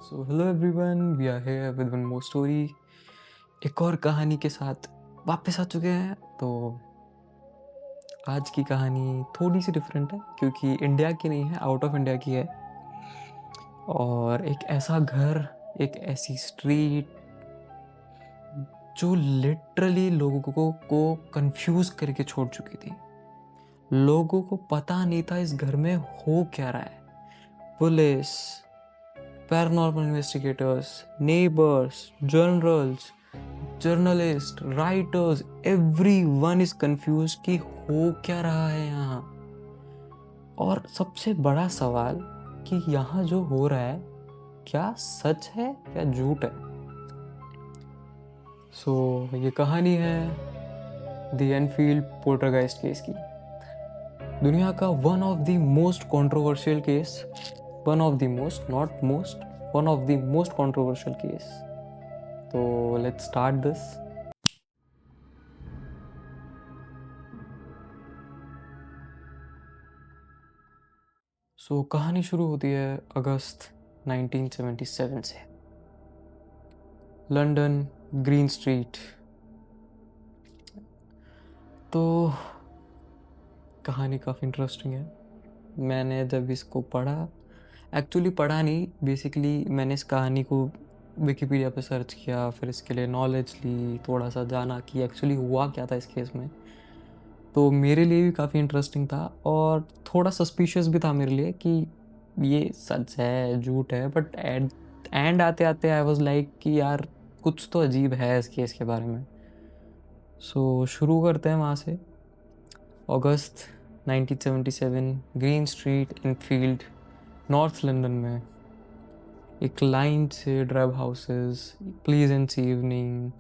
So hello everyone, we are here with one more story. एक और कहानी के साथ वापस आ चुके हैं। तो आज की कहानी थोड़ी सी डिफरेंट है क्योंकि इंडिया की नहीं है, आउट ऑफ इंडिया की है। और एक ऐसा घर, एक ऐसी स्ट्रीट जो लिटरली लोगों को कंफ्यूज करके छोड़ चुकी थी। लोगों को पता नहीं था इस घर में हो क्या रहा है। Police, paranormal investigators, neighbours, journalist, writers, everyone is confuse कि हो क्या रहा है यहाँ। और सबसे बड़ा सवाल कि यहाँ जो हो रहा है क्या सच है या झूठ है। ये कहानी है द एनफील्ड पोल्टरगाइस्ट केस की। दुनिया का one of the most controversial case, one of the most, not most, one of the most controversial case. तो लेट्स स्टार्ट दिस। कहानी शुरू होती है अगस्त 1977 से। London, green street. तो कहानी काफ़ी इंटरेस्टिंग है। मैंने जब इसको पढ़ा, एक्चुअली पढ़ा नहीं, बेसिकली मैंने इस कहानी को विकिपीडिया पे सर्च किया, फिर इसके लिए नॉलेज ली, थोड़ा सा जाना कि एक्चुअली हुआ क्या था इस केस में। तो मेरे लिए भी काफ़ी इंटरेस्टिंग था और थोड़ा सस्पिशियस भी था मेरे लिए कि ये सच है झूठ है। बट एंड आते आते आई वाज लाइक कि यार कुछ तो अजीब है इस केस के बारे में। शुरू करते हैं वहाँ से। अगस्त 1977, green street, Enfield, north London में एक लाइन से ड्राइव हाउसेस, प्लीजेंट इवनिंग।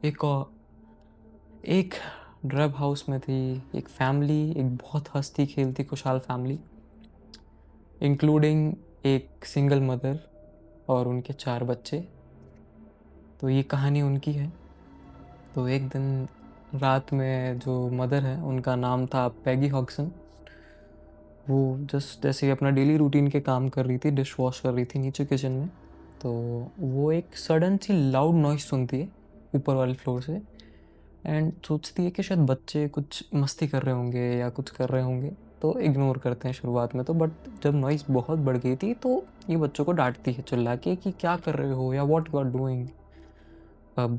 एक ड्रग हाउस में थी एक फैमिली, एक बहुत हंसती खेलती खुशहाल फैमिली, इंक्लूडिंग एक सिंगल मदर और उनके 4 बच्चे। तो ये कहानी उनकी है। तो एक दिन रात में जो मदर है उनका नाम था पैगी हॉक्सन। वो जस्ट जैसे ही अपना डेली रूटीन के काम कर रही थी, डिश वॉश कर रही थी नीचे किचन में, तो वो एक सडन सी लाउड नॉइस सुनती है ऊपर वाले फ्लोर से एंड सोचती है कि शायद बच्चे कुछ मस्ती कर रहे होंगे या कुछ कर रहे होंगे। तो इग्नोर करते हैं शुरुआत में तो, बट जब नॉइस बहुत बढ़ गई थी तो ये बच्चों को डांटती है चिल्ला के कि क्या कर रहे हो या व्हाट यू आर डूइंग। अब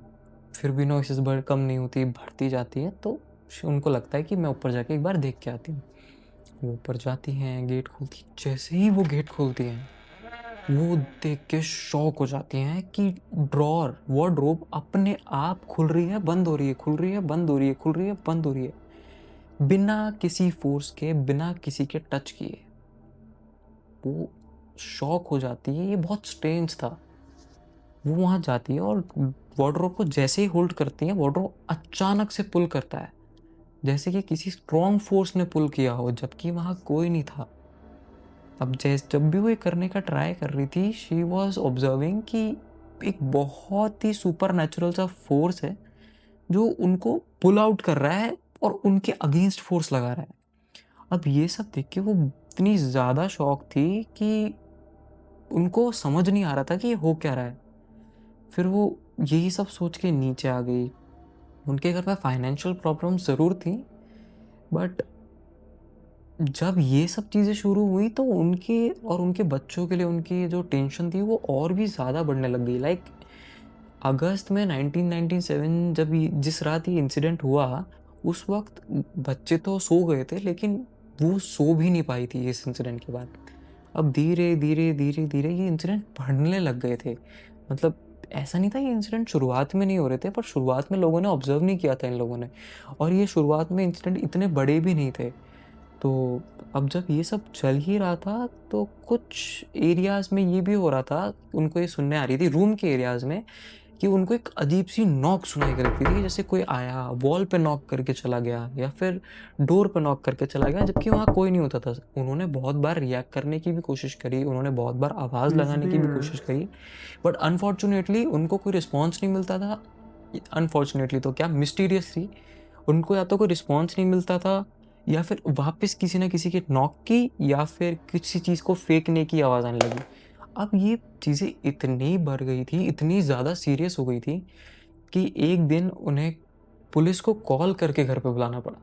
फिर भी नॉइसेस बढ़ कम नहीं होती, बढ़ती जाती है। तो उनको लगता है कि मैं ऊपर जाके एक बार देख के आती हूँ। वो ऊपर जाती हैं, गेट खोलती। जैसे ही वो गेट खोलती हैं वो देख के शॉक हो जाती हैं कि ड्रॉर, वार्डरोब अपने आप खुल रही है, बंद हो रही है, खुल रही है, बंद हो रही है, खुल रही है, बंद हो रही है, बिना किसी फोर्स के, बिना किसी के टच किए। वो शॉक हो जाती है, ये बहुत स्ट्रेंज था। वो वहाँ जाती है और वार्डरोब को जैसे ही होल्ड करती है, वार्डरोब अचानक से पुल करता है, जैसे कि किसी स्ट्रॉन्ग फोर्स ने पुल किया हो, जबकि वहाँ कोई नहीं था। अब जब भी वो ये करने का ट्राई कर रही थी, शी वॉज ऑब्जर्विंग कि एक बहुत ही सुपर नेचुरल सा फोर्स है जो उनको पुल आउट कर रहा है और उनके अगेंस्ट फोर्स लगा रहा है। अब ये सब देख के वो इतनी ज़्यादा शॉक थी कि उनको समझ नहीं आ रहा था कि ये हो क्या रहा है। फिर वो यही सब सोच के नीचे आ गई। उनके घर पर फाइनेंशियल प्रॉब्लम ज़रूर थी, बट जब ये सब चीज़ें शुरू हुई तो उनके और उनके बच्चों के लिए उनकी जो टेंशन थी वो और भी ज़्यादा बढ़ने लग गई। लाइक अगस्त में 1997 जब जिस रात ये इंसिडेंट हुआ, उस वक्त बच्चे तो सो गए थे, लेकिन वो सो भी नहीं पाई थी इस इंसिडेंट के बाद। अब धीरे धीरे धीरे धीरे ये इंसिडेंट बढ़ने लग गए थे। मतलब ऐसा नहीं था ये इंसिडेंट शुरुआत में नहीं हो रहे थे, पर शुरुआत में लोगों ने ऑब्जर्व नहीं किया था इन लोगों ने, और ये शुरुआत में इंसिडेंट इतने बड़े भी नहीं थे। तो अब जब ये सब चल ही रहा था तो कुछ एरियाज़ में ये भी हो रहा था, उनको ये सुनने आ रही थी रूम के एरियाज़ में कि उनको एक अजीब सी नॉक सुनाई करती थी, जैसे कोई आया वॉल पे नॉक करके चला गया या फिर डोर पे नॉक करके चला गया, जबकि वहाँ कोई नहीं होता था। उन्होंने बहुत बार रिएक्ट करने की भी कोशिश करी, उन्होंने बहुत बार आवाज़ लगाने की भी कोशिश करी, बट अनफॉर्चुनेटली उनको कोई रिस्पॉन्स नहीं मिलता था। अनफॉर्चुनेटली तो क्या, मिस्टीरियसली उनको या तो कोई रिस्पॉन्स नहीं मिलता था, या फिर वापस किसी ना किसी के नॉक की या फिर किसी चीज़ को फेंकने की आवाज़ आने लगी। अब ये चीज़ें इतनी बढ़ गई थी, इतनी ज़्यादा सीरियस हो गई थी कि एक दिन उन्हें पुलिस को कॉल करके घर पे बुलाना पड़ा।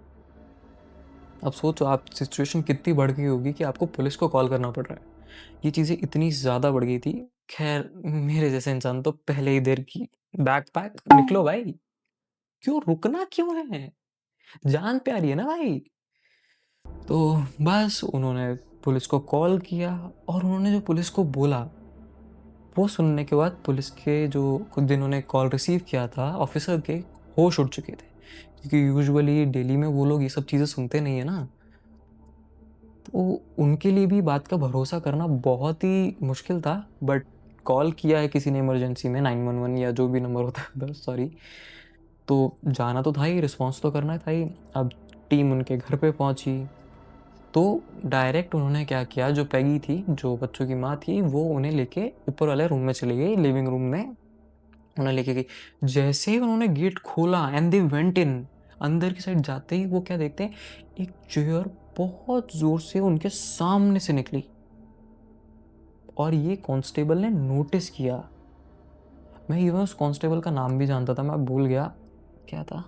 अब सोचो आप सिचुएशन कितनी बढ़ गई होगी कि आपको पुलिस को कॉल करना पड़ रहा है। ये चीज़ें इतनी ज़्यादा बढ़ गई थी। ख़ैर मेरे जैसे इंसान तो पहले ही देर की बैग पैक निकलो भाई। क्यों रुकना क्यों है? जान प्यारी है ना भाई। तो बस उन्होंने पुलिस को कॉल किया और उन्होंने जो पुलिस को बोला, वो सुनने के बाद पुलिस के जो खुद जिन्होंने कॉल रिसीव किया था ऑफ़िसर के होश उड़ चुके थे। क्योंकि यूजुअली दिल्ली में वो लोग ये सब चीज़ें सुनते नहीं है ना। तो उनके लिए भी बात का भरोसा करना बहुत ही मुश्किल था। बट कॉल किया है किसी ने इमरजेंसी में 911 या जो भी नंबर होता है बस सॉरी, तो जाना तो था ही, रिस्पॉन्स तो करना था ही। अब टीम उनके घर पे पहुंची तो डायरेक्ट उन्होंने क्या किया, जो पैगी थी जो बच्चों की माँ थी वो उन्हें लेके ऊपर वाले रूम में चली गई, लिविंग रूम में उन्हें लेके गई। जैसे ही उन्होंने गेट खोला एंड दे वेंट इन, अंदर की साइड जाते ही वो क्या देखते हैं, एक चेयर बहुत जोर से उनके सामने से निकली और ये कांस्टेबल ने नोटिस किया। मैं इवन उस कांस्टेबल का नाम भी जानता था, मैं भूल गया क्या था।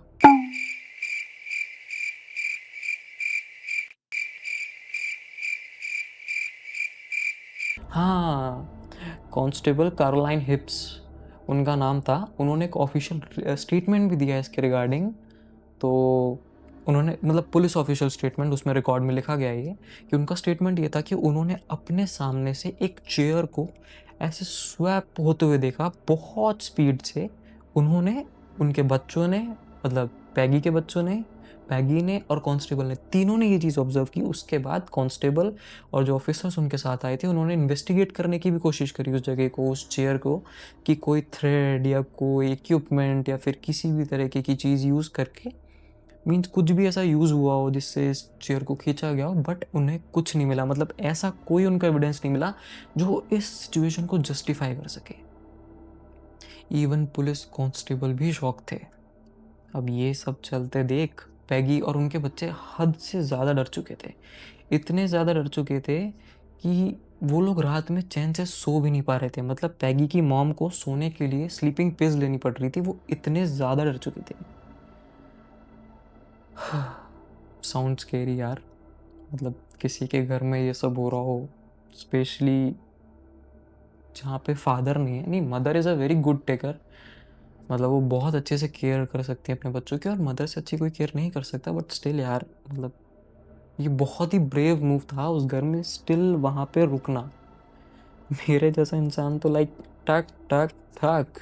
हाँ, कांस्टेबल कैरोलाइन हिप्स उनका नाम था। उन्होंने एक ऑफिशियल स्टेटमेंट भी दिया है इसके रिगार्डिंग। तो उन्होंने मतलब पुलिस ऑफिशियल स्टेटमेंट, उसमें रिकॉर्ड में लिखा गया है ये कि उनका स्टेटमेंट ये था कि उन्होंने अपने सामने से एक चेयर को ऐसे स्वैप होते हुए देखा बहुत स्पीड से। उन्होंने, उनके बच्चों ने, मतलब पैगी के बच्चों ने, पैगी ने और कांस्टेबल ने, तीनों ने ये चीज़ ऑब्जर्व की। उसके बाद कांस्टेबल और जो ऑफिसर्स उनके साथ आए थे उन्होंने इन्वेस्टिगेट करने की भी कोशिश करी उस जगह को, उस चेयर को, कि कोई थ्रेड या कोई इक्विपमेंट या फिर किसी भी तरीके की चीज़ यूज़ करके, मीन्स कुछ भी ऐसा यूज़ हुआ हो जिससे इस चेयर को खींचा गया हो। बट उन्हें कुछ नहीं मिला, मतलब ऐसा कोई उनका एविडेंस नहीं मिला जो इस सिचुएशन को जस्टिफाई कर सके। इवन पुलिस कांस्टेबल भी शॉक थे। अब ये सब चलते देख पैगी और उनके बच्चे हद से ज़्यादा डर चुके थे। इतने ज़्यादा डर चुके थे कि वो लोग रात में चैन से सो भी नहीं पा रहे थे। मतलब पैगी की मॉम को सोने के लिए स्लीपिंग पिल्स लेनी पड़ रही थी, वो इतने ज़्यादा डर चुके थे। साउंड स्केरी यार, मतलब किसी के घर में ये सब हो रहा हो, स्पेशली जहाँ पे फादर नहीं है। नहीं, mother is a very good taker, मतलब वो बहुत अच्छे से केयर कर सकती है अपने बच्चों की, और मदर से अच्छी कोई केयर नहीं कर सकता। बट स्टिल यार, मतलब ये बहुत ही ब्रेव मूव था उस घर में स्टिल वहाँ पे रुकना। मेरे जैसा इंसान तो लाइक टक टक थक,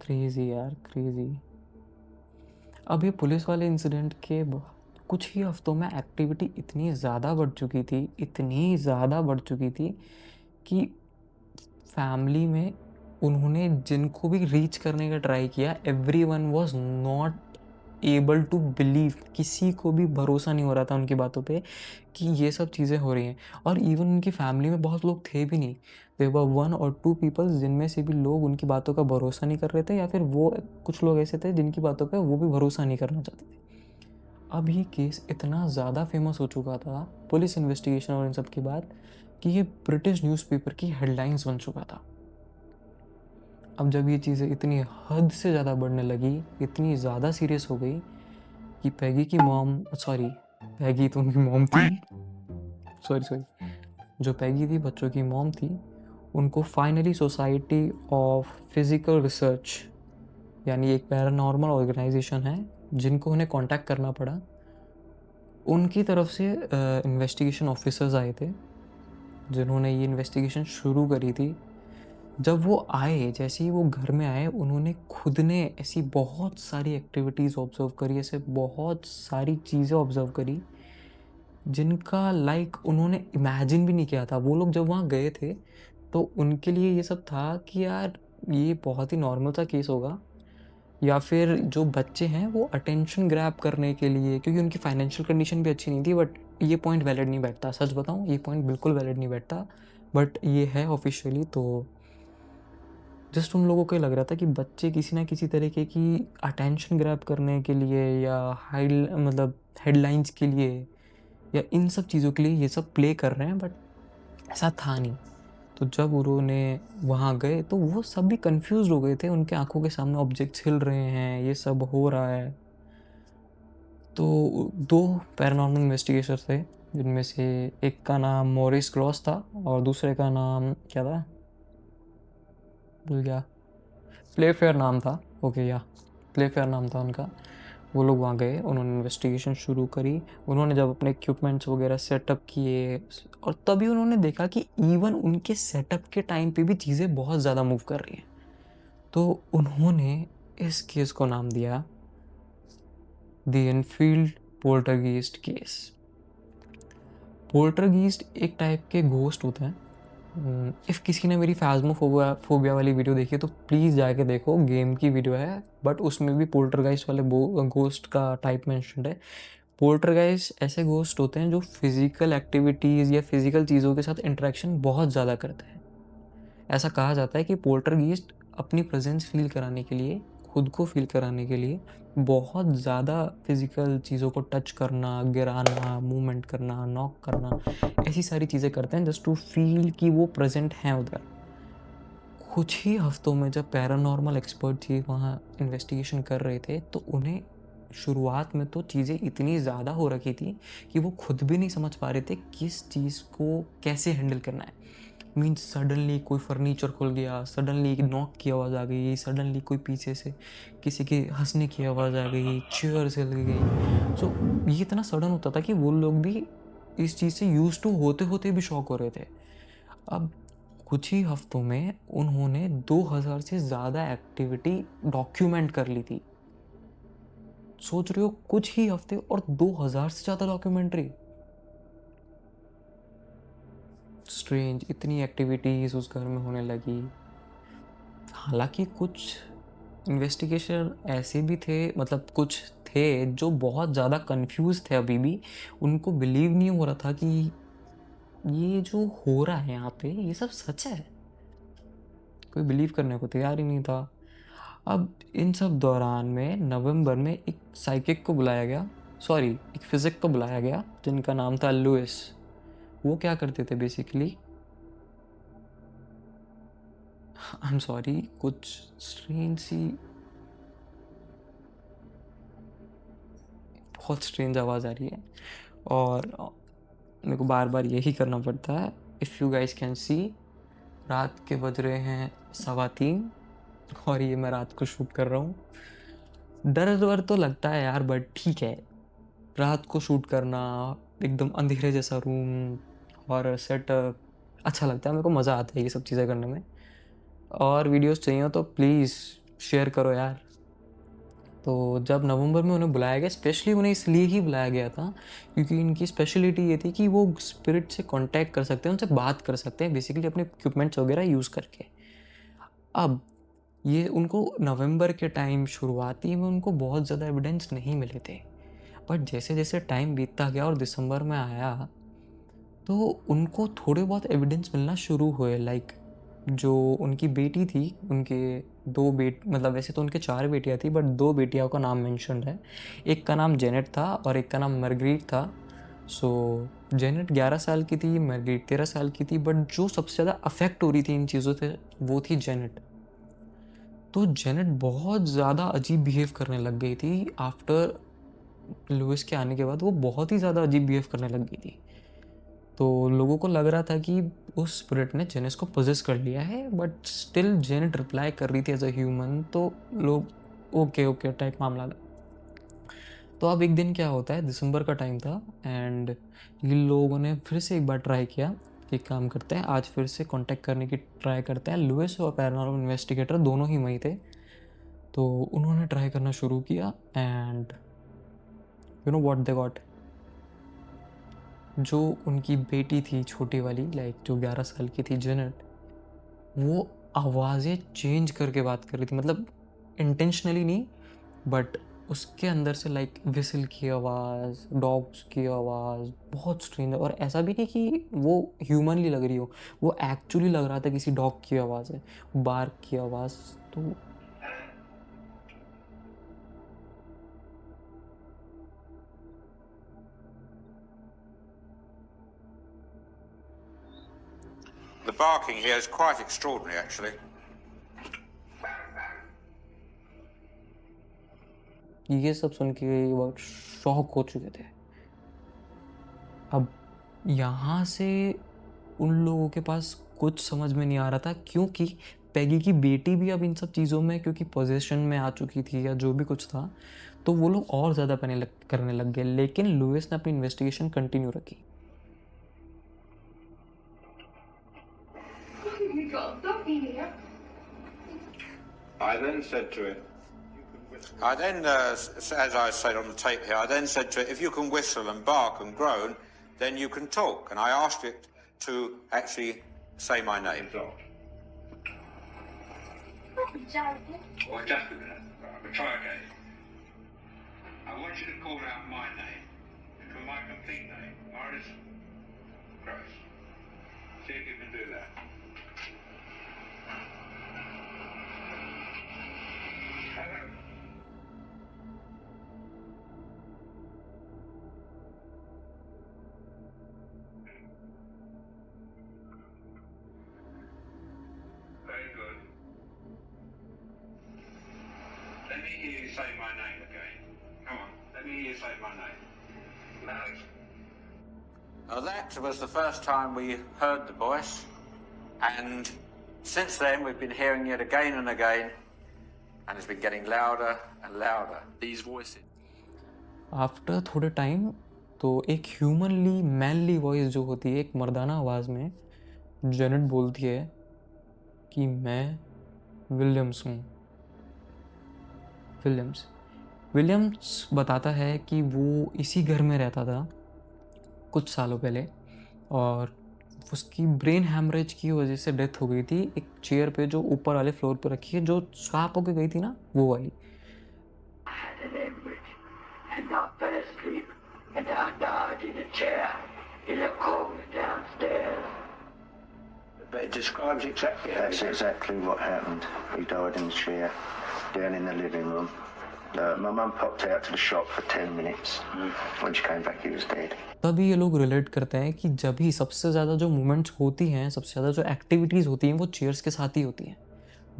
क्रेजी यार क्रेजी। अब ये पुलिस वाले इंसिडेंट के कुछ ही हफ्तों में एक्टिविटी इतनी ज़्यादा बढ़ चुकी थी, इतनी ज़्यादा बढ़ चुकी थी कि फैमिली में उन्होंने जिनको भी रीच करने का ट्राई किया, everyone was not able to believe. किसी को भी भरोसा नहीं हो रहा था उनकी बातों पे कि ये सब चीज़ें हो रही हैं। और इवन उनकी फैमिली में बहुत लोग थे भी नहीं, देयर वर 1 और 2 पीपल जिनमें से भी लोग उनकी बातों का भरोसा नहीं कर रहे थे, या फिर वो कुछ लोग ऐसे थे जिनकी बातों पे वो भी भरोसा नहीं करना चाहते थे। अब ये केस इतना ज़्यादा फेमस हो चुका था, पुलिस इन्वेस्टिगेशन और इन सब के बाद, कि ये ब्रिटिश न्यूज़पेपर की हेडलाइंस बन चुका था। अब जब ये चीज़ें इतनी हद से ज़्यादा बढ़ने लगी, इतनी ज़्यादा सीरियस हो गई कि पैगी की मॉम, सॉरी पैगी तो उनकी मॉम थी, सॉरी, जो पैगी थी बच्चों की मॉम थी, उनको finally society of physical research, यानी एक पैरानॉर्मल ऑर्गेनाइजेशन है जिनको उन्हें कांटेक्ट करना पड़ा, उनकी तरफ से इन्वेस्टिगेशन ऑफिसर्स आए थे जिन्होंने ये इन्वेस्टिगेशन शुरू करी थी। जब वो आए, जैसे ही वो घर में आए, उन्होंने खुद ने ऐसी बहुत सारी एक्टिविटीज़ ऑब्ज़र्व करी, ऐसे बहुत सारी चीज़ें ऑब्ज़र्व करी जिनका लाइक उन्होंने इमेजिन भी नहीं किया था। वो लोग जब वहाँ गए थे तो उनके लिए ये सब था कि यार ये बहुत ही नॉर्मल सा केस होगा, या फिर जो बच्चे हैं वो अटेंशन ग्रैब करने के लिए, क्योंकि उनकी फाइनेंशियल कंडीशन भी अच्छी नहीं थी। बट ये पॉइंट वैलिड नहीं बैठता, सच बताऊँ ये पॉइंट बिल्कुल वैलिड नहीं बैठता, बट ये है ऑफिशियली। तो जस्ट उन लोगों को ये लग रहा था कि बच्चे किसी ना किसी तरीके की अटेंशन ग्रैब करने के लिए या हाई मतलब हेडलाइंस के लिए या इन सब चीज़ों के लिए ये सब प्ले कर रहे हैं। बट ऐसा था नहीं। तो जब उन्होंने वहाँ गए तो वो सभी कंफ्यूज हो गए थे, उनके आंखों के सामने ऑब्जेक्ट्स हिल रहे हैं, ये सब हो रहा है। तो 2 पैरानॉर्मल इन्वेस्टिगेटर थे, जिनमें से एक का नाम मॉरिस ग्रॉस था और दूसरे का नाम क्या था, भूल गया। प्लेफेयर नाम था, ओके या प्लेफेयर नाम था उनका। वो लोग वहाँ गए, उन्होंने इन्वेस्टिगेशन शुरू करी। उन्होंने जब अपने इक्विपमेंट्स वगैरह सेटअप किए, और तभी उन्होंने देखा कि इवन उनके सेटअप के टाइम पे भी चीज़ें बहुत ज़्यादा मूव कर रही हैं। तो उन्होंने इस केस को नाम दिया द इनफील्ड पोल्टरगीस्ट केस। पोल्टरगीस्ट एक टाइप के घोस्ट होते हैं। इफ़ किसी ने मेरी फाज़मोफोबिया फोबिया वाली वीडियो देखी है तो प्लीज़ जाके देखो, गेम की वीडियो है, बट उसमें भी पोल्टरगाइस्ट वाले घोस्ट का टाइप मेंशन्ड है। पोल्टरगाइस्ट ऐसे घोस्ट होते हैं जो फिज़िकल एक्टिविटीज़ या फिज़िकल चीज़ों के साथ इंटरेक्शन बहुत ज़्यादा करते हैं। ऐसा कहा जाता है कि पोल्टरगीस्ट अपनी प्रेजेंस फील कराने के लिए, खुद को फील कराने के लिए बहुत ज़्यादा फिज़िकल चीज़ों को टच करना, गिराना, मूवमेंट करना, नॉक करना, ऐसी सारी चीज़ें करते हैं जस्ट टू फील कि वो प्रेजेंट हैं उधर। कुछ ही हफ्तों में जब पैरानॉर्मल एक्सपर्ट थी वहाँ इन्वेस्टिगेशन कर रहे थे, तो उन्हें शुरुआत में तो चीज़ें इतनी ज़्यादा हो रखी थी कि वो खुद भी नहीं समझ पा रहे थे किस चीज़ को कैसे हैंडल करना है। मीन्स सडनली कोई फर्नीचर खुल गया, सडनली एक नॉक की आवाज़ आ गई, सडनली कोई पीछे से किसी के हंसने की आवाज़ आ गई, चेयर हिल गई। सो ये इतना सडन होता था कि वो लोग भी इस चीज़ से यूज टू होते होते भी शॉक हो रहे थे। अब कुछ ही हफ्तों में उन्होंने 2000 से ज़्यादा एक्टिविटी डॉक्यूमेंट कर ली थी। सोच रहे हो, कुछ ही हफ्ते और 2000 से ज़्यादा डॉक्यूमेंट्री। स्ट्रेंज, इतनी एक्टिविटीज़ उस घर में होने लगी। हालांकि कुछ इन्वेस्टिगेशन ऐसे भी थे, मतलब कुछ थे जो बहुत ज़्यादा कंफ्यूज थे अभी भी। उनको बिलीव नहीं हो रहा था कि ये जो हो रहा है यहाँ पे ये सब सच है। कोई बिलीव करने को तैयार ही नहीं था। अब इन सब दौरान में नवंबर में एक साइकिक को बुलाया गया, सॉरी एक फिजिक को बुलाया गया जिनका नाम था लुइस। वो क्या करते थे बेसिकली, आई एम सॉरी, कुछ स्ट्रेंज सी, बहुत स्ट्रेंज आवाज़ आ रही है और मेरे को बार बार यही करना पड़ता है। If you guys can see, रात के बज रहे हैं 3:15 और ये मैं रात को शूट कर रहा हूँ। डर वर तो लगता है यार, बट ठीक है। रात को शूट करना, एकदम अंधेरे जैसा रूम, हॉरर सेटअप, अच्छा लगता है, मेरे को मज़ा आता है ये सब चीज़ें करने में। और वीडियोस चाहिए हो तो प्लीज़ शेयर करो यार। तो जब नवंबर में उन्हें बुलाया गया, स्पेशली उन्हें इसलिए ही बुलाया गया था क्योंकि इनकी स्पेशलिटी ये थी कि वो स्पिरिट से कांटेक्ट कर सकते हैं, उनसे बात कर सकते हैं बेसिकली अपने इक्विपमेंट्स वगैरह यूज़ करके। अब ये उनको नवंबर के टाइम शुरुआती में उनको बहुत ज़्यादा एविडेंस नहीं मिले थे, बट जैसे जैसे टाइम बीतता गया और दिसंबर में आया तो उनको थोड़े बहुत एविडेंस मिलना शुरू हुए। लाइक जो उनकी बेटी थी, उनके 2 बेट मतलब वैसे तो उनके 4 बेटियां थी, बट 2 बेटियों का नाम मेंशन्ड है। एक का नाम जेनेट था और एक का नाम मार्गरेट था। सो जेनेट 11 साल की थी, मार्गरेट 13 साल की थी, बट जो सबसे ज़्यादा अफेक्ट हो रही थी इन चीज़ों से वो थी जेनेट। तो जेनेट बहुत ज़्यादा अजीब बिहेव करने लग गई थी आफ्टर लुइस के आने के बाद। वो बहुत ही ज़्यादा अजीब बिहेव करने लग गई थी। तो लोगों को लग रहा था कि उस स्पिरिट ने जेनिस को पोजेस कर लिया है, बट स्टिल जेनेट रिप्लाई कर रही थी एज अ ह्यूमन। तो लोग ओके ओके टाइप मामला था। तो अब एक दिन क्या होता है, दिसंबर का टाइम था एंड इन लोगों ने फिर से एक बार ट्राई किया कि काम करते हैं, आज फिर से कांटेक्ट करने की ट्राई करते हैं। लुइस और पैरानॉर्मल इन्वेस्टिगेटर दोनों ही वहीं थे। तो उन्होंने ट्राई करना शुरू किया and you know what they got. जो उनकी बेटी थी छोटी वाली, लाइक जो 11 साल की थी जेनेट, वो आवाज़ें चेंज करके बात कर रही थी। मतलब इंटेंशनली नहीं, बट उसके अंदर से लाइक विसल की आवाज़, डॉग्स की आवाज़, बहुत स्ट्रेंज। और ऐसा भी नहीं कि वो ह्यूमनली लग रही हो, वो एक्चुअली लग रहा था किसी डॉग की आवाज़ है, बार्क की आवाज़। तो The barking here is quite extraordinary, actually. ये सब सुन के बहुत शॉक हो चुके थे। अब यहाँ से उन लोगों के पास कुछ समझ में नहीं आ रहा था, क्योंकि पैगी की बेटी भी अब इन सब चीज़ों में क्योंकि पोजेशन में आ चुकी थी या जो भी कुछ था, तो वो लोग और ज़्यादा करने लग गए। लेकिन लुइस ने अपनी इन्वेस्टिगेशन कंटिन्यू रखी। I then said to it, as I said on the tape here, I then said to it, if you can whistle and bark and groan, then you can talk. And I asked it to actually say my name. Well, just a minute. But try again. I want you to call out my name. My complete name. Morris Gross. See if you can do that. Very good. Let me hear you say my name again. Come on, let me hear you say my name. Loud. Now that was the first time we heard the voice, and since then we've been hearing it again and again, and it's been getting louder and louder. These voices. After थोड़े time तो एक humanly mainly voice जो होती है, एक मर्दाना आवाज़ में Janet बोलती है कि मैं विलियम्स हूँ। विलियम्स बताता है कि वो इसी घर में रहता था कुछ सालों पहले, और उसकी ब्रेन हैमरेज की वजह से डेथ हो गई थी एक चेयर पे जो ऊपर वाले फ्लोर पे रखी है, जो स्वाप होके गई थी ना, वो वाली। And not fell asleep, and I died in a chair in a corner downstairs. But it describes exactly. That's exactly what happened. He died in the chair down in the living room. My mum popped out to the shop for 10 minutes. When she came back, he was dead. तभी ये लोग relate करते हैं कि जब ही सबसे ज़्यादा जो मूवमेंट्स होती हैं, सबसे ज़्यादा जो एक्टिविटीज़ होती हैं, वो चेयर्स के साथ ही होती हैं।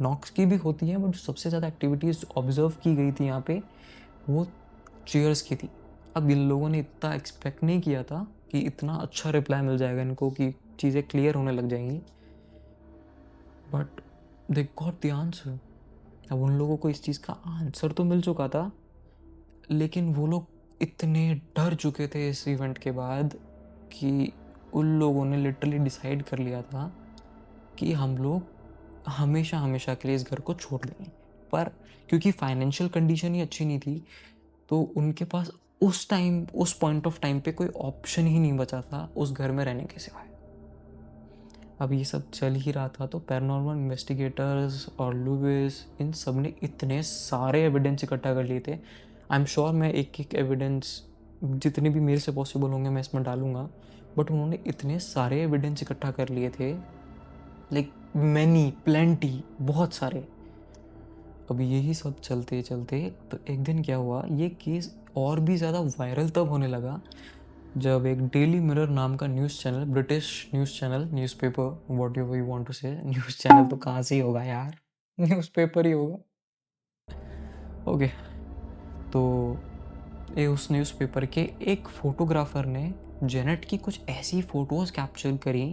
नॉक्स की भी होती हैं, बट जो सबसे ज़्यादा एक्टिविटीज़ ऑब्जर्व की गई थी यहाँ पे, वो चेयर्स की थी। अब इन लोगों ने इतना एक्सपेक्ट नहीं किया था कि इतना अच्छा रिप्लाई मिल जाएगा इनको, कि चीज़ें क्लियर होने लग जाएंगी, but they got the answer. अब उन लोगों को इस चीज़ का आंसर तो मिल चुका था, लेकिन वो लोग इतने डर चुके थे इस इवेंट के बाद कि उन लोगों ने लिटरली डिसाइड कर लिया था कि हम लोग हमेशा हमेशा के लिए इस घर को छोड़ देंगे। पर क्योंकि फाइनेंशियल कंडीशन ही अच्छी नहीं थी, तो उनके पास उस टाइम, उस पॉइंट ऑफ टाइम पे कोई ऑप्शन ही नहीं बचा था उस घर में रहने के सिवाय। अब ये सब चल ही रहा था, तो पैरानॉर्मल इन्वेस्टिगेटर्स और लुइस, इन सब ने इतने सारे एविडेंस इकट्ठा कर लिए थे। आई एम श्योर मैं एक एक एविडेंस जितने भी मेरे से पॉसिबल होंगे मैं इसमें डालूंगा, बट उन्होंने इतने सारे एविडेंस इकट्ठा कर लिए थे, लाइक मैनी, प्लेंटी, बहुत सारे। अब यही सब चलते चलते तो एक दिन क्या हुआ, ये केस और भी ज़्यादा वायरल तब होने लगा जब एक डेली मिरर नाम का news channel, British news channel, newspaper, what you want to say, news channel तो कहाँ से ही होगा यार, न्यूज़पेपर ही होगा। ओके, तो ये उस न्यूज़पेपर के एक फोटोग्राफर ने जेनेट की कुछ ऐसी फ़ोटोज़ कैप्चर करी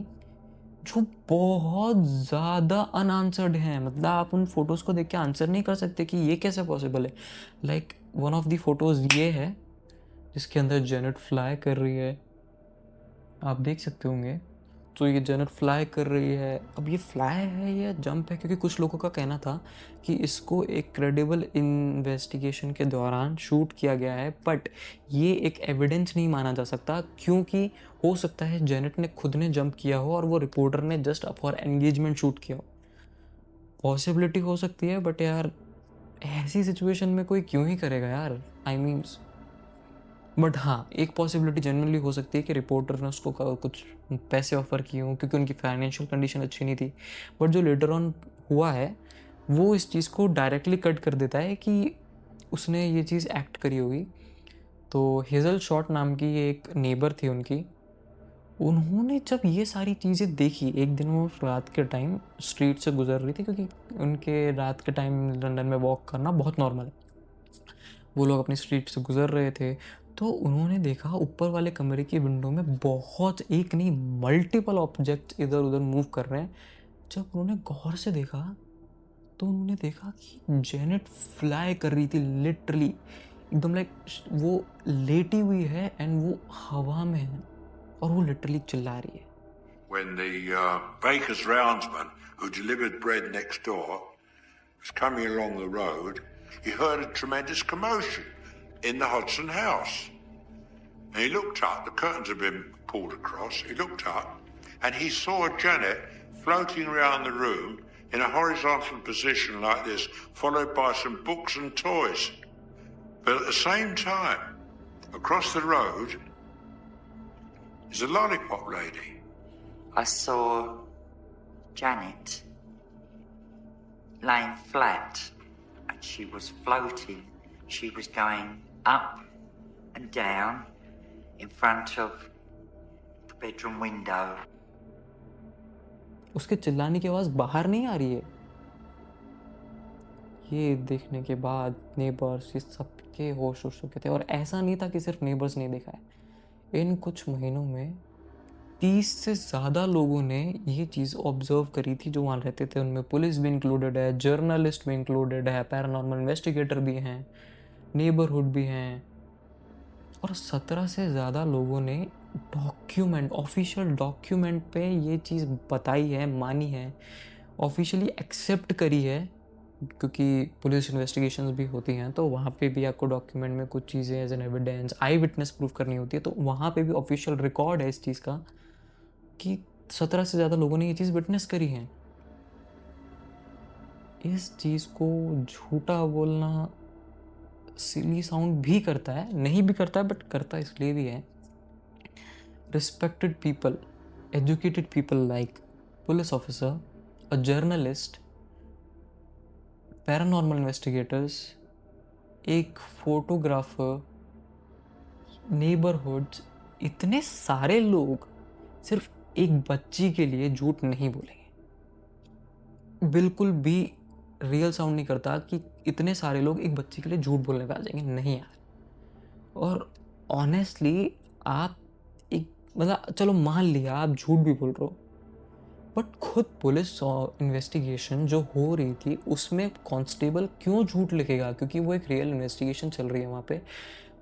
जो बहुत ज़्यादा अनआंसर्ड हैं। मतलब आप उन फोटोज़ को देख के आंसर नहीं कर सकते कि ये कैसे पॉसिबल है। Like one of the photos ये है जिसके अंदर जेनेट फ्लाई कर रही है, आप देख सकते होंगे। तो ये जेनेट फ्लाई कर रही है। अब ये फ्लाई है या जंप है, क्योंकि कुछ लोगों का कहना था कि इसको एक क्रेडिबल इन्वेस्टिगेशन के दौरान शूट किया गया है, बट ये एक एविडेंस नहीं माना जा सकता, क्योंकि हो सकता है जेनेट ने खुद ने जंप किया हो और वो रिपोर्टर ने जस्ट फॉर एंगेजमेंट शूट किया हो। पॉसिबिलिटी हो सकती है, बट यार ऐसी सिचुएशन में कोई क्यों ही करेगा यार, आई मीन्स। बट हाँ, एक पॉसिबिलिटी जनरली हो सकती है कि रिपोर्टर ने उसको कुछ पैसे ऑफर किए हों, क्योंकि उनकी फाइनेंशियल कंडीशन अच्छी नहीं थी। बट जो लेटर ऑन हुआ है वो इस चीज़ को डायरेक्टली कट कर देता है कि उसने ये चीज़ एक्ट करी होगी। तो हेज़ल शॉर्ट नाम की एक नेबर थी उनकी, उन्होंने जब ये सारी चीज़ें देखी, एक दिन वो रात के टाइम स्ट्रीट से गुजर रही थी, क्योंकि उनके रात के टाइम लंदन में वॉक करना बहुत नॉर्मल है। वो लोग अपनी स्ट्रीट से गुजर रहे थे, तो उन्होंने देखा ऊपर वाले कमरे की विंडो में बहुत, एक नहीं मल्टीपल ऑब्जेक्ट इधर उधर मूव कर रहे हैं। जब उन्होंने गौर से देखा तो उन्होंने देखा कि जेनेट फ्लाई कर रही थी, लिटरली एकदम लाइक वो लेटी हुई है एंड वो हवा में है और वो लिटरली चिल्ला रही है। When the baker's roundsman who delivered bread next door was coming along the road, he heard a tremendous commotion in the Hodgson house. And he looked up, the curtains had been pulled across, he looked up and he saw Janet floating around the room in a horizontal position like this, followed by some books and toys. But at the same time, across the road is a lollipop lady. I saw Janet laying flat and she was floating. She was going up and down in front of the bedroom window. उसके चिल्लाने की आवाज़ बाहर नहीं आ रही है। ये देखने के बाद नेबर्स ये सबके होश हो चुके थे, और ऐसा नहीं था कि सिर्फ नेबर्स ने देखा है। इन कुछ महीनों में 30 से ज़्यादा लोगों ने ये चीज़ ऑब्जर्व करी थी जो वहाँ रहते थे। उनमें पुलिस भी इंक्लूडेड है, जर्नलिस्ट भी इंक्लूडेड है, पैरानॉर्मल इन्वेस्टिगेटर भी हैं, नेबरहुड भी हैं, और 17 से ज़्यादा लोगों ने डॉक्यूमेंट, ऑफिशियल डॉक्यूमेंट पे ये चीज़ बताई है, मानी है, ऑफिशियली एक्सेप्ट करी है, क्योंकि पुलिस इन्वेस्टिगेशंस भी होती हैं तो वहाँ पे भी आपको डॉक्यूमेंट में कुछ चीज़ें as an evidence, eye witness proof करनी होती है, तो वहाँ पे भी ऑफिशियल रिकॉर्ड है इस चीज़ का कि 17 से ज़्यादा लोगों ने ये चीज़ विटनेस करी है। इस चीज़ को झूठा बोलना सिली साउंड भी करता है, नहीं भी करता है, बट करता इसलिए भी है। Respected people, educated people like police officer, a journalist, paranormal investigators, एक फोटोग्राफर, नेबरहुड्स, इतने सारे लोग सिर्फ एक बच्ची के लिए झूठ नहीं बोलेंगे। बिल्कुल भी रियल साउंड नहीं करता कि इतने सारे लोग एक बच्ची के लिए झूठ बोलने पे आ जाएंगे, नहीं यार। और ऑनेस्टली आप एक मतलब चलो मान लिया आप झूठ भी बोल रहे हो, बट खुद पुलिस इन्वेस्टिगेशन जो हो रही थी उसमें कांस्टेबल क्यों झूठ लिखेगा, क्योंकि वो एक रियल इन्वेस्टिगेशन चल रही है वहाँ पे।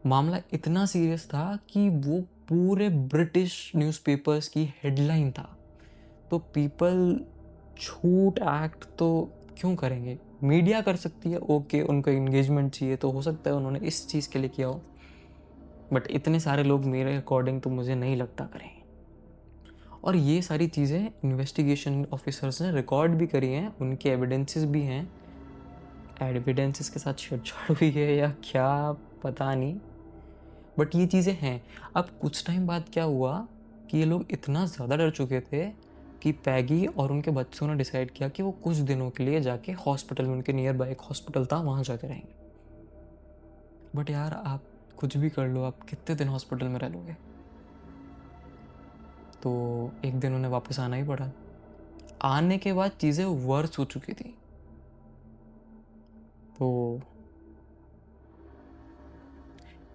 मामला इतना सीरियस था कि वो पूरे ब्रिटिश न्यूज़पेपर्स की हेडलाइन था, तो पीपल झूठ एक्ट तो क्यों करेंगे। मीडिया कर सकती है, ओके, उनको एंगेजमेंट चाहिए तो हो सकता है उन्होंने इस चीज़ के लिए किया हो, बट इतने सारे लोग मेरे अकॉर्डिंग तो मुझे नहीं लगता करेंगे। और ये सारी चीज़ें इन्वेस्टिगेशन ऑफिसर्स ने रिकॉर्ड भी करी हैं, उनके एविडेंसेस भी हैं। एविडेंसेस के साथ छेड़छाड़ हुई है या क्या पता नहीं, बट ये चीज़ें हैं। अब कुछ टाइम बाद क्या हुआ कि ये लोग इतना ज़्यादा डर चुके थे कि पैगी और उनके बच्चों ने डिसाइड किया कि वो कुछ दिनों के लिए जाके हॉस्पिटल में, उनके नियर बाय एक हॉस्पिटल था, वहाँ जाके रहेंगे। बट यार आप कुछ भी कर लो, आप कितने दिन हॉस्पिटल में रह लोगे। तो एक दिन उन्हें वापस आना ही पड़ा। आने के बाद चीज़ें वर्स हो चुकी थी। तो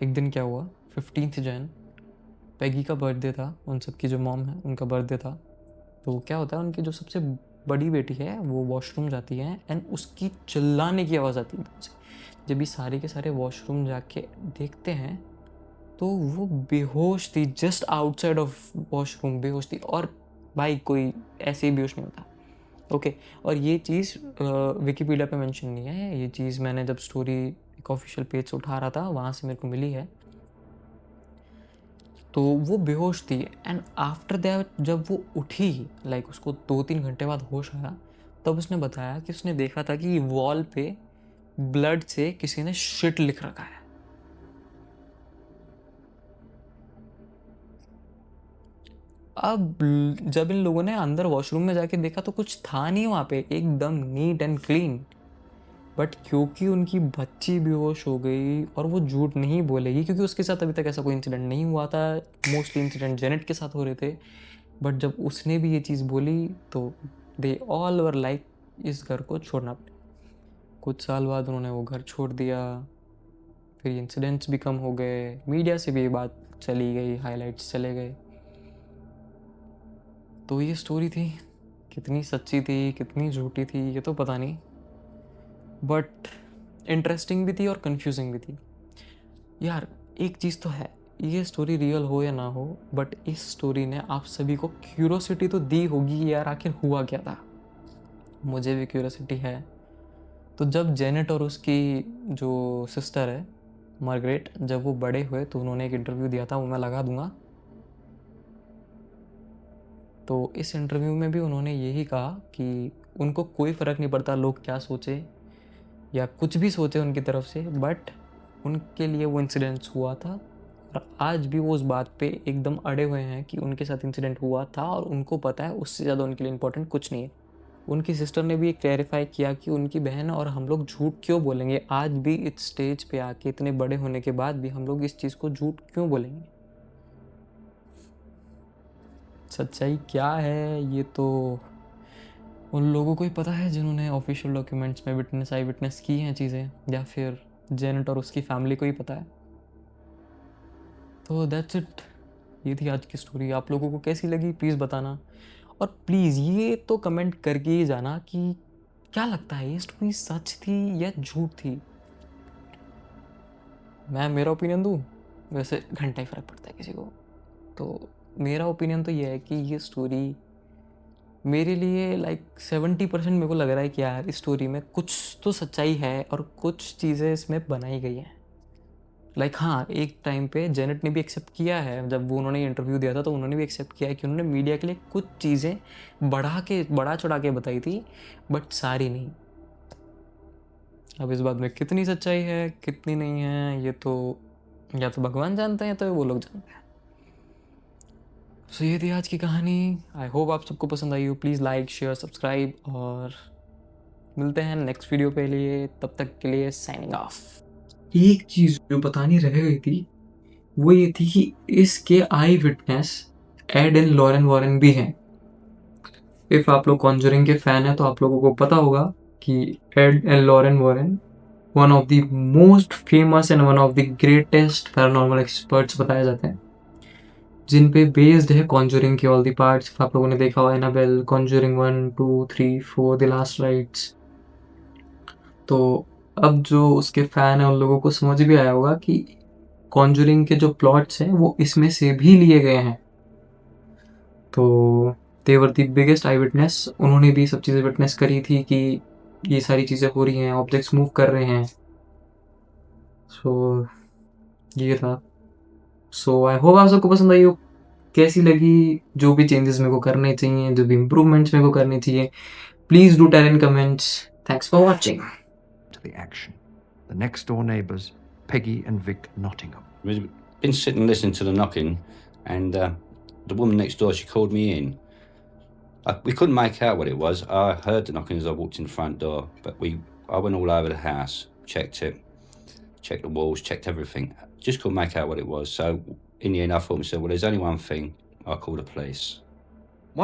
एक दिन क्या हुआ, 15 जन पैगी का बर्थडे था, उन सब की जो मॉम है उनका बर्थडे था। तो क्या होता है, उनकी जो सबसे बड़ी बेटी है वो वॉशरूम जाती है एंड उसकी चिल्लाने की आवाज़ आती है एकदम से। जब ये सारे के सारे वॉशरूम जाके देखते हैं तो वो बेहोश थी, जस्ट आउटसाइड ऑफ वॉशरूम बेहोश थी, और भाई कोई ऐसे ही बेहोश नहीं होता, ओके। और ये चीज़ विकिपीडिया पे मेंशन नहीं है, ये चीज़ मैंने जब स्टोरी एक ऑफिशियल पेज से उठा रहा था वहाँ से मेरे को मिली है। तो वो बेहोश थी एंड आफ्टर दैट जब वो उठी, लाइक उसको 2-3 घंटे बाद होश आया, तब उसने बताया कि उसने देखा था कि वॉल पे ब्लड से किसी ने शिट लिख रखा है। अब जब इन लोगों ने अंदर वॉशरूम में जाके देखा तो कुछ था नहीं वहाँ पे, एकदम नीट एंड क्लीन। बट क्योंकि उनकी बच्ची बेहोश हो गई और वो झूठ नहीं बोलेगी, क्योंकि उसके साथ अभी तक ऐसा कोई इंसिडेंट नहीं हुआ था, मोस्टली इंसिडेंट जेनेट के साथ हो रहे थे, बट जब उसने भी ये चीज़ बोली तो दे ऑल वर लाइक इस घर को छोड़ना पड़े। कुछ साल बाद उन्होंने वो घर छोड़ दिया, फिर इंसिडेंट्स भी कम हो गए, मीडिया से भी ये बात चली गई, हाइलाइट्स चले गए। तो ये स्टोरी थी, कितनी सच्ची थी कितनी झूठी थी ये तो पता नहीं, बट इंटरेस्टिंग भी थी और कंफ्यूजिंग भी थी। यार एक चीज़ तो है, ये स्टोरी रियल हो या ना हो, बट इस स्टोरी ने आप सभी को क्यूरोसिटी तो दी होगी यार, आखिर हुआ क्या था। मुझे भी क्यूरोसिटी है। तो जब जेनेट और उसकी जो सिस्टर है मार्गरेट, जब वो बड़े हुए तो उन्होंने एक इंटरव्यू दिया था, वो मैं लगा दूंगा। तो इस इंटरव्यू में भी उन्होंने यही कहा कि उनको कोई फ़र्क नहीं पड़ता लोग क्या सोचे या कुछ भी सोचे उनकी तरफ से, बट उनके लिए वो इंसिडेंट्स हुआ था और आज भी वो उस बात पे एकदम अड़े हुए हैं कि उनके साथ इंसिडेंट हुआ था और उनको पता है उससे ज़्यादा उनके लिए इम्पोर्टेंट कुछ नहीं है। उनकी सिस्टर ने भी क्लैरिफाई किया कि उनकी बहन और हम लोग झूठ क्यों बोलेंगे, आज भी इस स्टेज पे आके इतने बड़े होने के बाद भी हम लोग इस चीज़ को झूठ क्यों बोलेंगे। सच्चाई क्या है ये तो उन लोगों को ही पता है जिन्होंने ऑफिशियल डॉक्यूमेंट्स में आई विटनेस की हैं चीज़ें, या फिर जेनेट और उसकी फैमिली को ही पता है। तो दैट्स इट, ये थी आज की स्टोरी। आप लोगों को कैसी लगी प्लीज़ बताना, और प्लीज़ ये तो कमेंट करके ही जाना कि क्या लगता है ये स्टोरी सच थी या झूठ थी। मैं मेरा ओपिनियन दूँ, वैसे घंटा ही फ़र्क पड़ता है किसी को, तो मेरा ओपिनियन तो ये है कि ये स्टोरी मेरे लिए लाइक 70% मेरे को लग रहा है कि यार इस स्टोरी में कुछ तो सच्चाई है और कुछ चीज़ें इसमें बनाई गई हैं। लाइक हाँ, एक टाइम पे जेनेट ने भी एक्सेप्ट किया है, जब वो उन्होंने इंटरव्यू दिया था तो उन्होंने भी एक्सेप्ट किया है कि उन्होंने मीडिया के लिए कुछ चीज़ें बढ़ा चढ़ा के बताई थी, बट सारी नहीं। अब इस बात में कितनी सच्चाई है कितनी नहीं है ये तो या तो भगवान जानते हैं तो वो लोग जानते हैं। सो ये थी आज की कहानी। आई होप आप सबको पसंद आई हो। प्लीज़ लाइक शेयर सब्सक्राइब और मिलते हैं नेक्स्ट वीडियो के लिए, तब तक के लिए साइनिंग ऑफ। एक चीज़ जो बतानी रह गई थी वो ये थी कि इसके eyewitness Ed and Lauren Warren भी हैं। इफ़ आप लोग कॉन्जरिंग के फ़ैन हैं तो आप लोगों को पता होगा कि Ed and Lauren Warren one of the most famous and one of the greatest paranormal experts बताए जाते हैं, जिन पे बेस्ड है कॉन्जरिंग के ऑल द पार्ट्स। आप लोगों ने देखा हुआ Annabelle, Conjuring 1, 2, 3, 4, the last rites. तो अब जो उसके फ़ैन हैं उन लोगों को समझ भी आया होगा कि कॉन्जरिंग के जो प्लॉट्स हैं वो इसमें से भी लिए गए हैं। तो they were the biggest eyewitness, उन्होंने भी सब चीज़ें विटनेस करी थी कि ये सारी चीज़ें हो रही हैं, ऑब्जेक्ट्स मूव कर रहे हैं। सो ये था। सो आई होप आप सबको पसंद आई हो। कैसी लगी, जो भी चेंजेस मेरे को करने चाहिए, जो भी इम्प्रूवमेंट्स मेरे को करने चाहिए, please do tell in comments. Thanks for watching. To the action. The next door neighbours, Peggy and Vic Nottingham. We'd been sitting listening to the knocking, and the woman next door, she called me in. We couldn't make out what it was. I heard the knocking as I walked in the front door, but I went all over the house, checked it, checked the walls, checked everything. Just couldn't make out what it was. So in the end, I thought to myself, well, there's only one thing. I'll call the police.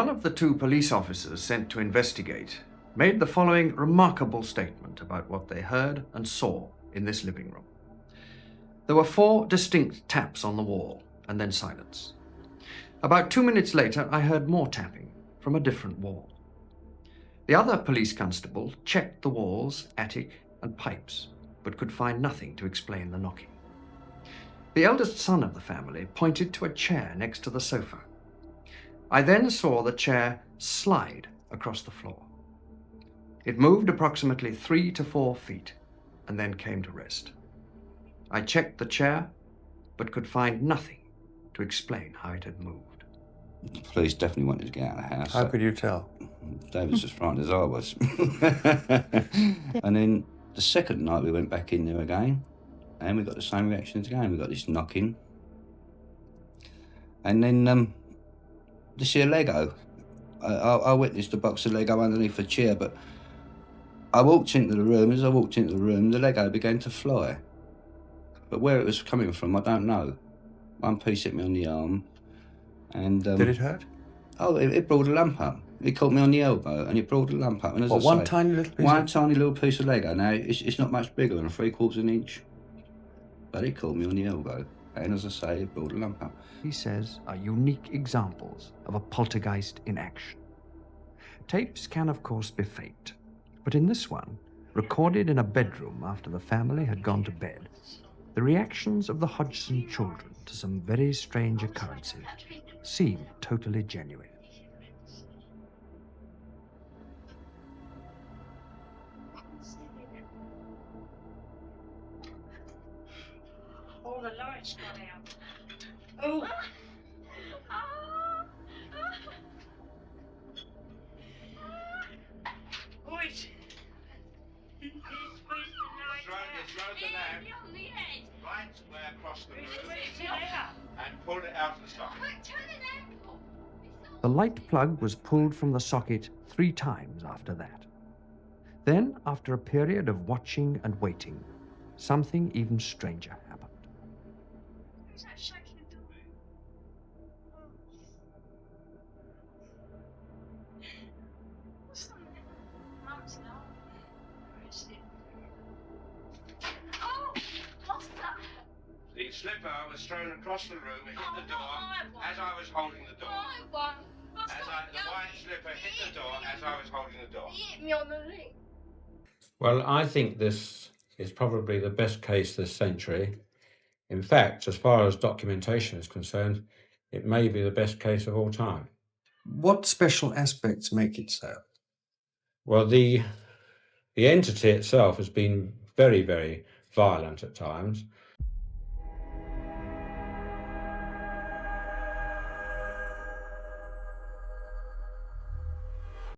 One of the two police officers sent to investigate made the following remarkable statement about what they heard and saw in this living room. There were 4 distinct taps on the wall, and then silence. About 2 minutes later, I heard more tapping from a different wall. The other police constable checked the walls, attic, and pipes, but could find nothing to explain the knocking. The eldest son of the family pointed to a chair next to the sofa. I then saw the chair slide across the floor. It moved approximately 3 to 4 feet and then came to rest. I checked the chair, but could find nothing to explain how it had moved. The police definitely wanted to get out of the house. How could you tell? They was as frightened as I was. And then the second night we went back in there again, and we got the same reaction again. We got this knocking, and then this here Lego. I witnessed a box of Lego underneath a chair, but I walked into the room. As I walked into the room, the Lego began to fly. But where it was coming from, I don't know. One piece hit me on the arm, and Did it hurt? oh, it brought a lump up. It caught me on the elbow, and it brought a lump up. And as What, I one say, tiny little piece? one tiny little piece of Lego. Now it's not much bigger than a 3/4 inch, but it caught me on the elbow, and as I say, it brought a lump up. He says, are unique examples of a poltergeist in action. Tapes can, of course, be faked, but in this one, recorded in a bedroom after the family had gone to bed, the reactions of the Hodgson children to some very strange occurrences seem totally genuine. All the lights gone out. Oh! Wait! Throw the lamp right square across the room and pull it out of the socket. The light plug was pulled from the socket 3 times after that. Then, after a period of watching and waiting, something even stranger happened. Who's that shaking the door? What's that? Mum's not. Where is it? Oh! What's that? The slipper was thrown across the room and hit Oh, the door not my one. as I was holding the door. I won. The white slipper hit the door as I was holding the door. He hit me on the leg. Well, I think this is probably the best case this century. In fact, as far as documentation is concerned, it may be the best case of all time. What special aspects make it so? Well, the entity itself has been very, very violent at times.